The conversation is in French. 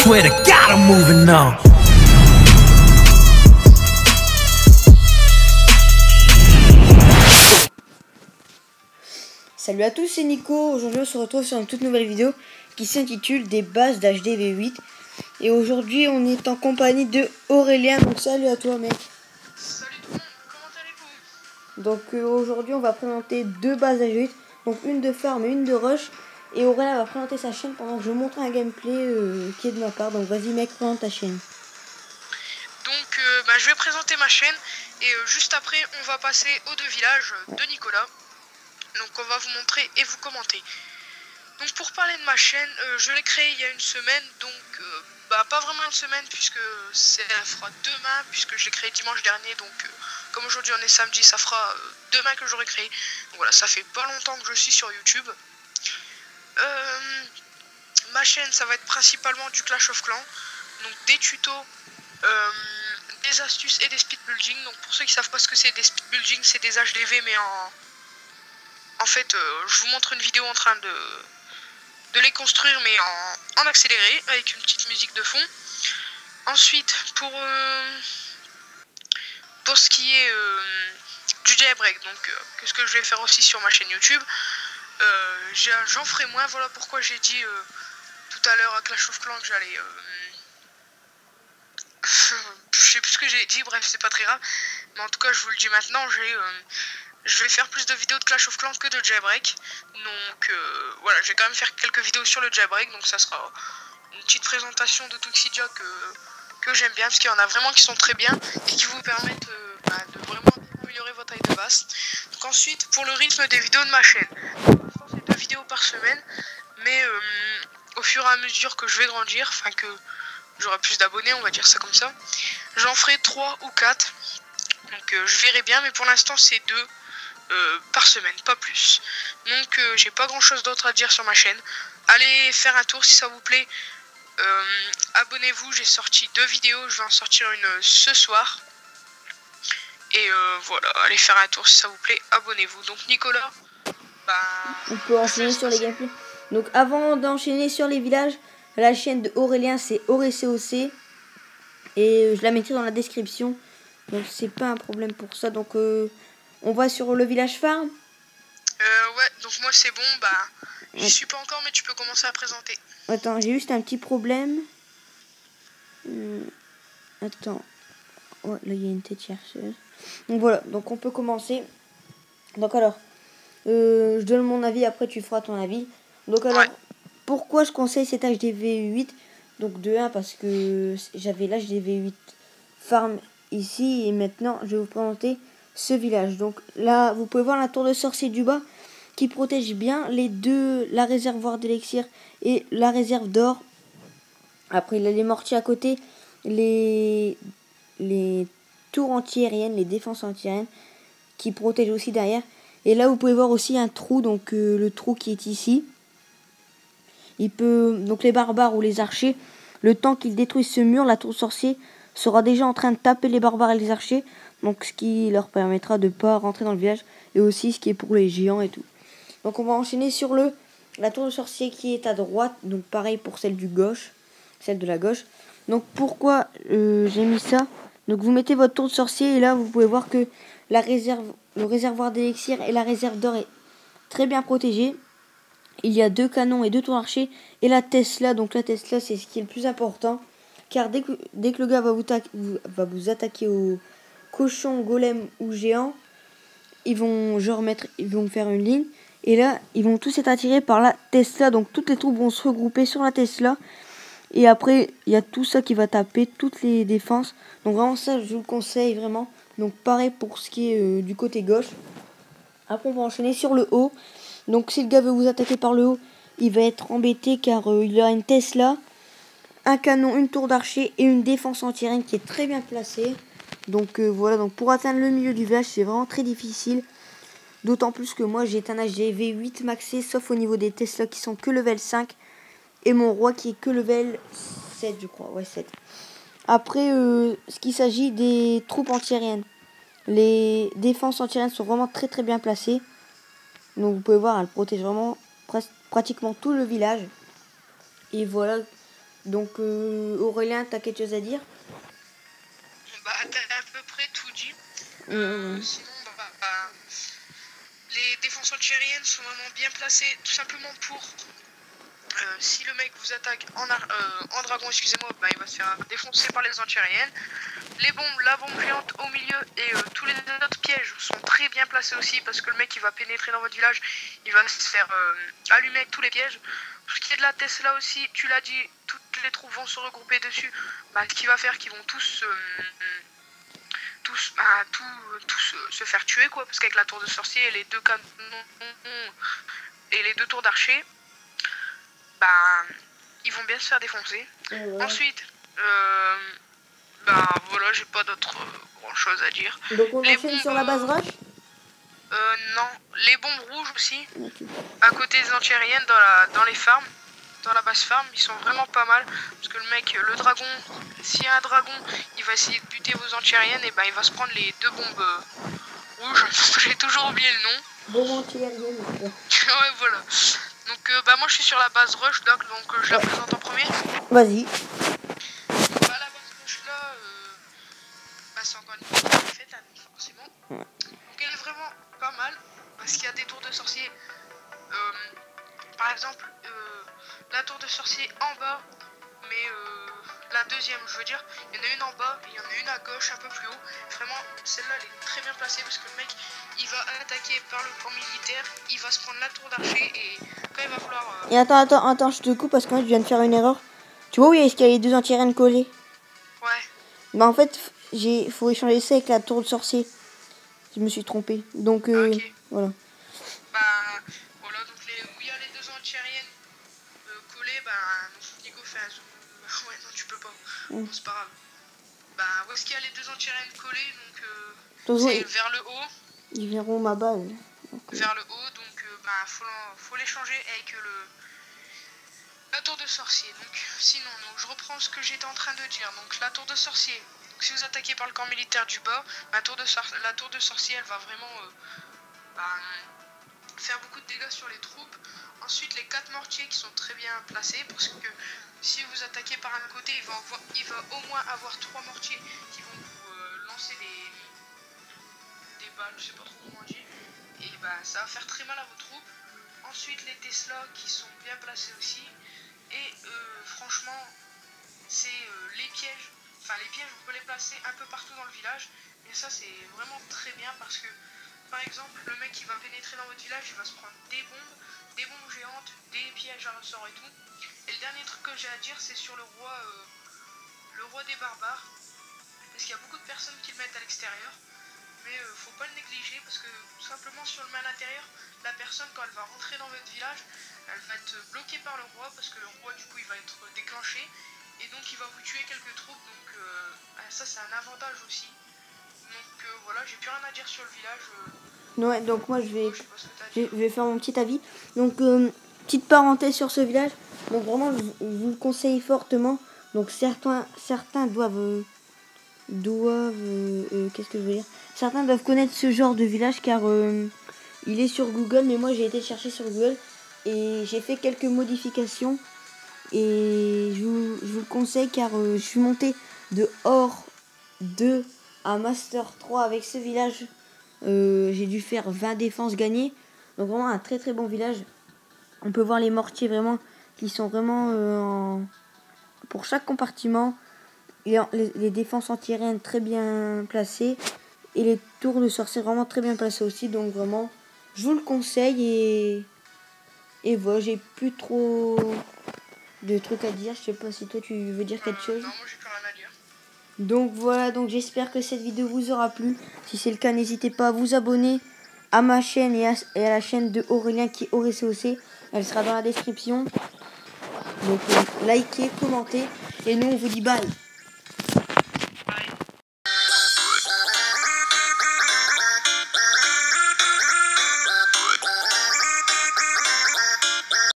swear to God I'm moving on. Salut à tous, c'est Nico. Aujourd'hui on se retrouve sur une toute nouvelle vidéo qui s'intitule des bases d'HDV8. Et aujourd'hui on est en compagnie de Aurélien. Donc salut à toi mec. Salut tout le monde, comment allez-vous? Donc aujourd'hui on va présenter deux bases d'HDV8. Donc une de farm et une de rush. Et Aurélien va présenter sa chaîne pendant que je montre un gameplay qui est de ma part. Donc vas-y mec, présente ta chaîne. Donc je vais présenter ma chaîne et juste après on va passer aux deux villages de Nicolas. Donc on va vous montrer et vous commenter. Donc pour parler de ma chaîne, je l'ai créée il y a une semaine, donc pas vraiment une semaine puisque ça fera demain, puisque je l'ai créé dimanche dernier, donc comme aujourd'hui on est samedi, ça fera demain que j'aurai créé. Donc voilà, ça fait pas longtemps que je suis sur YouTube. Ma chaîne ça va être principalement du Clash of Clans, donc des tutos, des astuces et des speed building. Donc pour ceux qui savent pas ce que c'est des speed building, c'est des HDV mais en fait je vous montre une vidéo en train de les construire mais en accéléré avec une petite musique de fond. Ensuite pour ce qui est du jailbreak, donc qu'est-ce que je vais faire aussi sur ma chaîne YouTube, j'en ferai moins. Voilà pourquoi j'ai dit tout à l'heure à Clash of Clans que j'allais je sais plus ce que j'ai dit, bref c'est pas très grave, mais en tout cas je vous le dis maintenant, je vais faire plus de vidéos de Clash of Clans que de jailbreak. Donc voilà, je vais quand même faire quelques vidéos sur le jailbreak, donc ça sera une petite présentation de Tuxedia que j'aime bien, parce qu'il y en a vraiment qui sont très bien et qui vous permettent de vraiment améliorer votre taille de base. Donc ensuite, pour le rythme des vidéos de ma chaîne, pour l'instant c'est 2 vidéos par semaine, mais au fur et à mesure que je vais grandir, enfin que j'aurai plus d'abonnés, on va dire ça comme ça, j'en ferai 3 ou 4, donc je verrai bien, mais pour l'instant c'est 2 par semaine, pas plus. Donc j'ai pas grand chose d'autre à dire sur ma chaîne. Allez faire un tour si ça vous plaît. Abonnez-vous, j'ai sorti 2 vidéos, je vais en sortir une ce soir. Et voilà, allez faire un tour si ça vous plaît, abonnez-vous. Donc Nicolas, on peut enchaîner sur les gameplays. Donc avant d'enchaîner sur les villages, la chaîne de Aurélien c'est AuréCOC. Et je la mettrai dans la description. Donc c'est pas un problème pour ça. Donc on va sur le village farm. Ouais, donc moi c'est bon, j'y suis pas encore, mais tu peux commencer à présenter. Attends, j'ai juste un petit problème. Attends. Ouais, là il y a une tête chercheuse. Donc voilà, donc on peut commencer. Donc alors, je donne mon avis, après tu feras ton avis. Donc alors, ouais. Pourquoi je conseille cet HDV8? Donc de 1 parce que j'avais l'HDV8 farm ici et maintenant je vais vous présenter ce village. Donc là vous pouvez voir la tour de sorcier du bas qui protège bien les deux, la réservoir d'élixir et la réserve d'or. Après il y a les mortiers à côté, les tours anti-aériennes, les défenses anti-aériennes qui protègent aussi derrière. Et là vous pouvez voir aussi un trou, donc le trou qui est ici. Donc les barbares ou les archers, le temps qu'ils détruisent ce mur, la tour sorcier sera déjà en train de taper les barbares et les archers. Donc ce qui leur permettra de ne pas rentrer dans le village. Et aussi ce qui est pour les géants et tout. Donc on va enchaîner sur la tour de sorcier qui est à droite. Donc pareil pour celle de la gauche. Donc pourquoi j'ai mis ça? Donc vous mettez votre tour de sorcier et là vous pouvez voir que le réservoir d'élixir et la réserve d'or est très bien protégé. Il y a 2 canons et 2 tours d'archer et la Tesla. Donc la Tesla c'est ce qui est le plus important. Car dès que le gars va vous attaquer au cochon, golem ou géant, ils vont faire une ligne. Et là, ils vont tous être attirés par la Tesla. Donc toutes les troupes vont se regrouper sur la Tesla. Et après, il y a tout ça qui va taper, toutes les défenses. Donc vraiment ça, je vous le conseille vraiment. Donc pareil pour ce qui est du côté gauche. Après, on va enchaîner sur le haut. Donc si le gars veut vous attaquer par le haut, il va être embêté car il a une Tesla, un canon, une tour d'archer et une défense anti-aérienne qui est très bien placée. Donc voilà, donc pour atteindre le milieu du village, c'est vraiment très difficile. D'autant plus que moi j'ai un HDV8 maxé, sauf au niveau des Tesla qui sont que level 5. Et mon roi qui est que level 7 je crois, ouais 7. Après, ce qui s'agit des troupes anti-aériennes. Les défenses anti-aériennes sont vraiment très très bien placées. Donc vous pouvez voir, elle protège vraiment pratiquement tout le village. Et voilà Donc Aurélien, t'as quelque chose à dire? Bah, t'as à peu près tout dit. Sinon, les défenses antiaériennes sont vraiment bien placées, tout simplement pour... si le mec vous attaque en dragon, excusez-moi, bah, il va se faire défoncer par les antiaériennes. Les bombes, la bombe géante au milieu et tous les autres pièges sont très bien placés aussi parce que le mec il va pénétrer dans votre village, il va se faire allumer avec tous les pièges. Pour ce qui est de la Tesla aussi, tu l'as dit, toutes les troupes vont se regrouper dessus. Bah, ce qui va faire qu'ils vont tous se faire tuer quoi, parce qu'avec la tour de sorcier et les deux canons et les deux tours d'archer, bah ils vont bien se faire défoncer. Ouais. Ensuite, bah voilà, j'ai pas d'autre grand chose à dire. Donc on Les enchaîne bombes, sur la base rush. Non, les bombes rouges aussi, Ok. à côté des antiaériennes dans les farms, dans la base farm, ils sont vraiment pas mal. Parce que le mec, le dragon, s'il y a un dragon, il va essayer de buter vos antiaériennes, et ben il va se prendre les deux bombes rouges. J'ai toujours oublié le nom. Bon anti-aérienne. Ouais, voilà. Donc bah moi je suis sur la base rush, donc je la présente en premier. Vas-y. Bah la base rush là, bah c'est encore une fois faite, hein, forcément. Donc elle est vraiment pas mal, parce qu'il y a des tours de sorcier. Par exemple, la tour de sorcier en bas, mais la deuxième, je veux dire, il y en a une en bas, et il y en a une à gauche, un peu plus haut. Vraiment, celle-là, elle est très bien placée parce que le mec, il va attaquer par le camp militaire, il va se prendre la tour d'archer, et quand il va falloir... Et attends, je te coupe parce que je viens de faire une erreur. Tu vois où est-ce qu'il y a les deux anti-aériennes collées? Ouais, Bah en fait, faut échanger ça avec la tour de sorcier. Je me suis trompé. Donc ok. voilà. Bah, voilà, donc où il y a les deux antiaériennes collées, bah, Nico fait un zoom. Ouais, non, tu peux pas. Bon, c'est pas grave. Bah, où est-ce qu'il y a les deux antiaériennes collées, donc c'est vers le haut. Ils verront ma base. Vers le haut, donc bah, faut l'échanger avec la tour de sorcier. Donc sinon, donc, je reprends ce que j'étais en train de dire. Donc la tour de sorcier, donc, si vous attaquez par le camp militaire du bas, la tour de sorcier, elle va vraiment faire beaucoup de dégâts sur les troupes. Ensuite, les 4 mortiers qui sont très bien placés, parce que si vous attaquez par un côté, il va au moins avoir 3 mortiers qui vont vous lancer des balles, je sais pas trop comment dire. Et bah ça va faire très mal à vos troupes. Ensuite les Tesla qui sont bien placés aussi. Et franchement c'est les pièges. Enfin les pièges on peut les placer un peu partout dans le village. Et ça c'est vraiment très bien parce que par exemple le mec qui va pénétrer dans votre village il va se prendre des bombes géantes, des pièges à ressort et tout. Et le dernier truc que j'ai à dire c'est sur le roi des barbares. Parce qu'il y a beaucoup de personnes qui le mettent à l'extérieur. Mais faut pas le négliger parce que tout simplement si on le met à l'intérieur, la personne quand elle va rentrer dans votre village, elle va être bloquée par le roi parce que le roi du coup il va être déclenché et donc il va vous tuer quelques troupes, donc ça c'est un avantage aussi. Donc voilà, j'ai plus rien à dire sur le village. Ouais, donc moi je vais Je sais pas ce que t'as à dire. faire mon petit avis. Donc petite parenthèse sur ce village. Donc vraiment je vous le conseille fortement. Donc certains doivent qu'est-ce que je veux dire, certains doivent connaître ce genre de village car il est sur Google, mais moi j'ai été chercher sur Google et j'ai fait quelques modifications et je vous le conseille car je suis monté de Or 2 à Master 3 avec ce village. J'ai dû faire 20 défenses gagnées, donc vraiment un très très bon village. On peut voir les mortiers vraiment qui sont vraiment pour chaque compartiment. Les défenses anti-aériennes très bien placées et les tours de sorcier vraiment très bien placées aussi, donc vraiment je vous le conseille et voilà, j'ai plus trop de trucs à dire. Je sais pas si toi tu veux dire quelque chose. Non, moi j'ai plus rien à dire. Donc voilà, donc j'espère que cette vidéo vous aura plu. Si c'est le cas, n'hésitez pas à vous abonner à ma chaîne et à la chaîne de Aurélien qui est AurCOC. Elle sera dans la description. Donc likez, commentez et nous on vous dit bye.